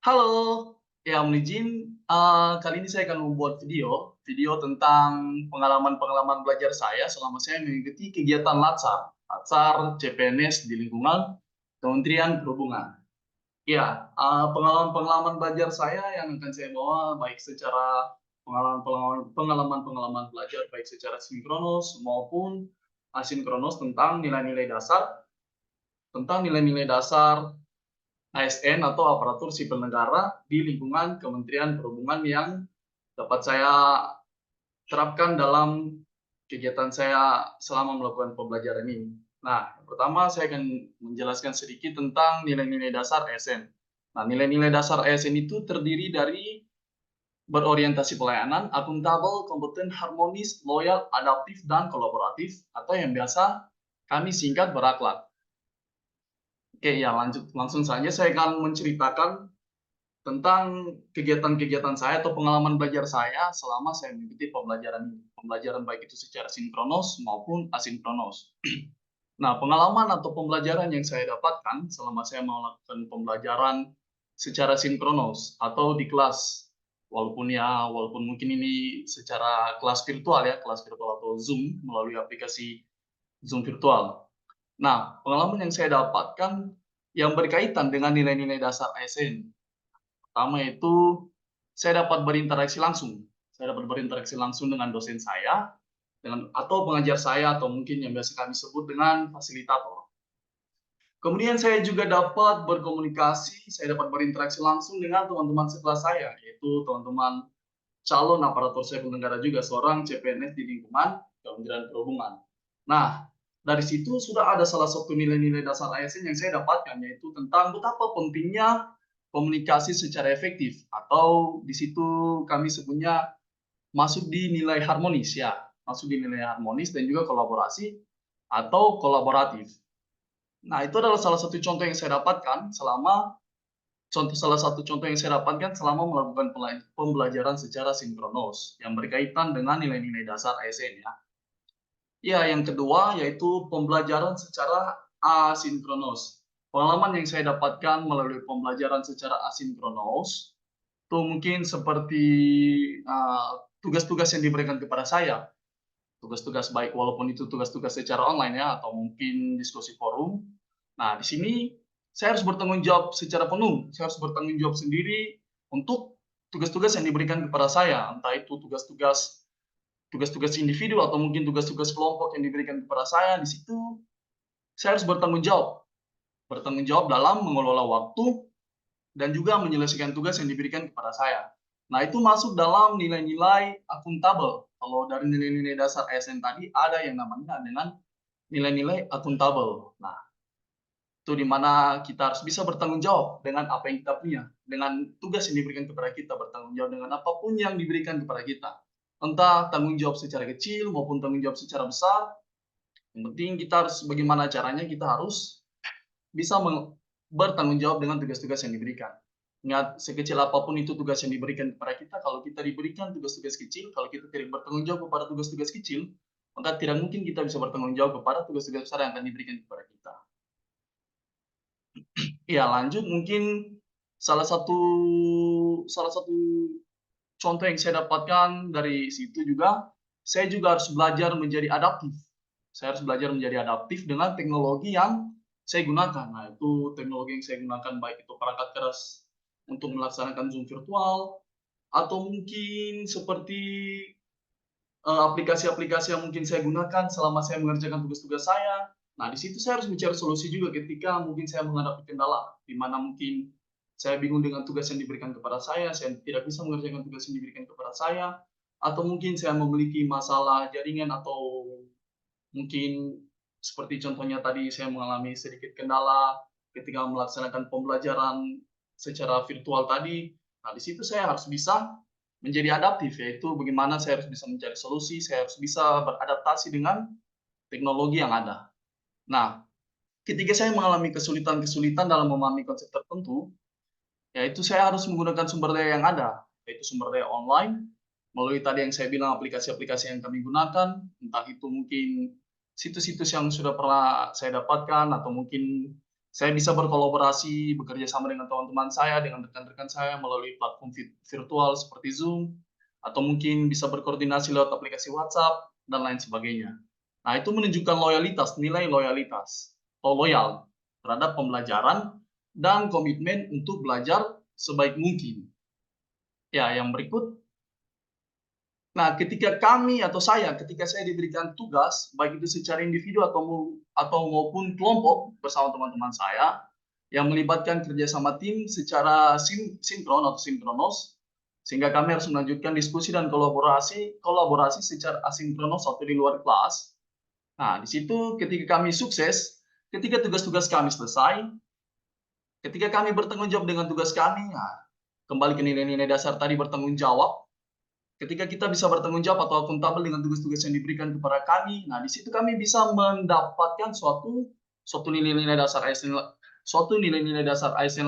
Halo, ya mohon izin, kali ini saya akan membuat video tentang pengalaman-pengalaman belajar saya selama saya mengikuti kegiatan Latsar CPNS di lingkungan Kementerian Perhubungan. Ya, pengalaman-pengalaman belajar saya yang akan saya bawa baik secara pengalaman-pengalaman belajar baik secara sinkronos maupun asinkronos tentang nilai-nilai dasar ASN atau aparatur sipil negara di lingkungan Kementerian Perhubungan yang dapat saya terapkan dalam kegiatan saya selama melakukan pembelajaran ini. Nah, yang pertama saya akan menjelaskan sedikit tentang nilai-nilai dasar ASN. Nah, nilai-nilai dasar ASN itu terdiri dari berorientasi pelayanan, akuntabel, kompeten, harmonis, loyal, adaptif, dan kolaboratif, atau yang biasa kami singkat berakhlak. Oke, ya lanjut langsung saja saya akan menceritakan tentang kegiatan-kegiatan saya atau pengalaman belajar saya selama saya mengikuti pembelajaran baik itu secara sinkronos maupun asinkronos. Nah, pengalaman atau pembelajaran yang saya dapatkan selama saya melakukan pembelajaran secara sinkronos atau di kelas, walaupun mungkin ini secara kelas virtual atau Zoom melalui aplikasi Zoom virtual. Nah, pengalaman yang saya dapatkan yang berkaitan dengan nilai-nilai dasar ASN. Pertama itu, saya dapat berinteraksi langsung. Saya dapat berinteraksi langsung dengan dosen saya, atau pengajar saya, atau mungkin yang biasa kami sebut dengan fasilitator. Kemudian saya juga dapat berkomunikasi, saya dapat berinteraksi langsung dengan teman-teman sekelas saya, yaitu teman-teman calon aparatur sipil negara juga, seorang CPNS di lingkungan Kementerian Perhubungan. Nah, dari situ sudah ada salah satu nilai-nilai dasar ASN yang saya dapatkan, yaitu tentang betapa pentingnya komunikasi secara efektif, atau di situ kami sebutnya masuk di nilai harmonis ya, masuk di nilai harmonis dan juga kolaborasi atau kolaboratif. Nah, itu adalah salah satu contoh yang saya dapatkan selama melakukan pembelajaran secara sinkronos yang berkaitan dengan nilai-nilai dasar ASN ya. Ya, yang kedua yaitu pembelajaran secara asinkronos. Pengalaman yang saya dapatkan melalui pembelajaran secara asinkronos itu mungkin seperti tugas-tugas yang diberikan kepada saya. Tugas-tugas baik walaupun itu tugas-tugas secara online ya atau mungkin diskusi forum. Nah, di sini saya harus bertanggung jawab secara penuh. Saya harus bertanggung jawab sendiri untuk tugas-tugas yang diberikan kepada saya, entah itu tugas-tugas individu atau mungkin tugas-tugas kelompok yang diberikan kepada saya. Di situ saya harus bertanggung jawab dalam mengelola waktu dan juga menyelesaikan tugas yang diberikan kepada saya. Nah, itu masuk dalam nilai-nilai akuntabel. Kalau dari nilai-nilai dasar ASN tadi ada yang namanya dengan nilai-nilai akuntabel. Nah, itu di mana kita harus bisa bertanggung jawab dengan apa yang kita punya, dengan tugas yang diberikan kepada kita, bertanggung jawab dengan apapun yang diberikan kepada kita. Entah tanggung jawab secara kecil maupun tanggung jawab secara besar, yang penting kita harus bagaimana caranya kita harus bisa bertanggung jawab dengan tugas-tugas yang diberikan. Ingat, sekecil apapun itu tugas yang diberikan kepada kita, kalau kita diberikan tugas-tugas kecil, kalau kita tidak bertanggung jawab kepada tugas-tugas kecil, maka tidak mungkin kita bisa bertanggung jawab kepada tugas-tugas besar yang akan diberikan kepada kita. Ya, lanjut mungkin salah satu salah satu contoh yang saya dapatkan dari situ juga, saya juga harus belajar menjadi adaptif. Saya harus belajar menjadi adaptif dengan teknologi yang saya gunakan. Nah, itu teknologi yang saya gunakan baik itu perangkat keras untuk melaksanakan Zoom virtual atau mungkin seperti aplikasi-aplikasi yang mungkin saya gunakan selama saya mengerjakan tugas-tugas saya. Nah, di situ saya harus mencari solusi juga ketika mungkin saya menghadapi kendala, di mana mungkin saya bingung dengan tugas yang diberikan kepada saya tidak bisa mengerjakan tugas yang diberikan kepada saya, atau mungkin saya memiliki masalah jaringan atau mungkin seperti contohnya tadi saya mengalami sedikit kendala ketika melaksanakan pembelajaran secara virtual tadi. Nah, di situ saya harus bisa menjadi adaptif, yaitu bagaimana saya harus bisa mencari solusi, saya harus bisa beradaptasi dengan teknologi yang ada. Nah, ketika saya mengalami kesulitan-kesulitan dalam memahami konsep tertentu, yaitu saya harus menggunakan sumber daya yang ada, yaitu sumber daya online, melalui tadi yang saya bilang aplikasi-aplikasi yang kami gunakan, entah itu mungkin situs-situs yang sudah pernah saya dapatkan, atau mungkin Saya bisa berkolaborasi, bekerja sama dengan teman-teman saya, dengan rekan-rekan saya melalui platform virtual seperti Zoom, atau mungkin bisa berkoordinasi lewat aplikasi WhatsApp, dan lain sebagainya. Nah, itu menunjukkan loyalitas, nilai loyalitas, atau loyal terhadap pembelajaran, dan komitmen untuk belajar sebaik mungkin. Ya, yang berikut. Nah, ketika saya diberikan tugas, baik itu secara individu atau maupun kelompok bersama teman-teman saya, yang melibatkan kerjasama tim secara sinkron atau sinkronos, sehingga kami harus melanjutkan diskusi dan kolaborasi secara asinkronos atau di luar kelas. Nah, di situ ketika kami sukses, ketika tugas-tugas kami selesai, ketika kami bertanggung jawab dengan tugas kami, nah, kembali ke nilai-nilai dasar tadi bertanggung jawab, ketika kita bisa bertanggung jawab atau akuntabel dengan tugas-tugas yang diberikan kepada kami, nah di situ kami bisa mendapatkan suatu nilai-nilai dasar ASN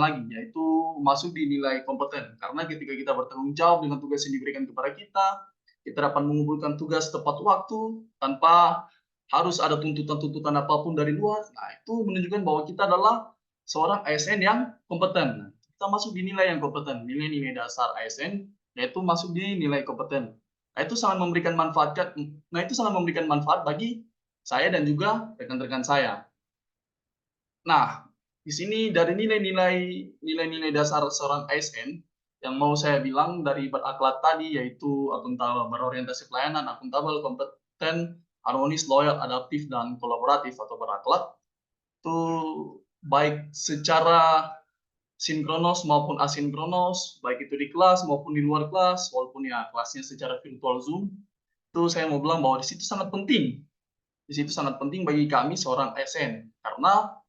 lagi, yaitu masuk di nilai kompeten. Karena ketika kita bertanggung jawab dengan tugas yang diberikan kepada kita dapat mengumpulkan tugas tepat waktu tanpa harus ada tuntutan-tuntutan apapun dari luar. Nah, itu menunjukkan bahwa kita adalah seorang ASN yang kompeten. Nah, kita masuk di nilai yang kompeten, nilai-nilai dasar ASN, yaitu masuk di nilai kompeten. Nah, itu sangat memberikan manfaat bagi saya dan juga rekan-rekan saya. Nah, di sini dari nilai-nilai dasar seorang ASN yang mau saya bilang dari berakhlak tadi, yaitu akuntabel, berorientasi pelayanan, akuntabel, kompeten, harmonis, loyal, adaptif, dan kolaboratif atau berakhlak, itu baik secara sinkronos maupun asinkronos, baik itu di kelas maupun di luar kelas, walaupun ya kelasnya secara virtual Zoom, itu saya mau bilang bahwa di situ sangat penting. Di situ sangat penting bagi kami seorang ASN, karena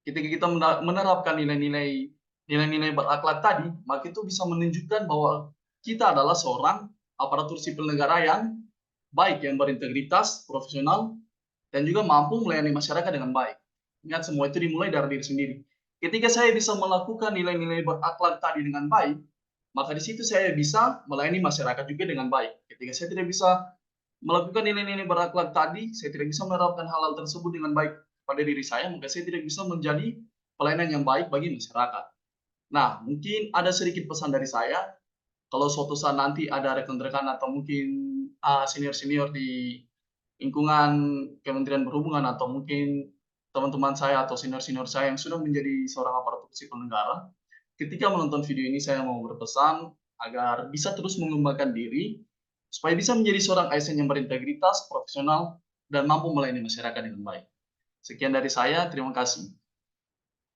ketika kita menerapkan nilai-nilai berakhlak tadi, maka itu bisa menunjukkan bahwa kita adalah seorang aparatur sipil negara yang baik, yang berintegritas, profesional, dan juga mampu melayani masyarakat dengan baik. Ingat, semua itu dimulai dari diri sendiri. Ketika saya bisa melakukan nilai-nilai berakhlak tadi dengan baik, maka di situ saya bisa melayani masyarakat juga dengan baik. Ketika saya tidak bisa melakukan nilai-nilai berakhlak tadi, saya tidak bisa menerapkan hal-hal tersebut dengan baik pada diri saya, maka saya tidak bisa menjadi pelayanan yang baik bagi masyarakat. Nah, mungkin ada sedikit pesan dari saya, kalau suatu saat nanti ada rekan-rekan atau mungkin senior-senior di lingkungan Kementerian Perhubungan atau mungkin teman-teman saya atau senior-senior saya yang sudah menjadi seorang aparatur sipil negara, ketika menonton video ini saya mau berpesan agar bisa terus mengembangkan diri supaya bisa menjadi seorang ASN yang berintegritas, profesional, dan mampu melayani masyarakat dengan baik. Sekian dari saya, terima kasih.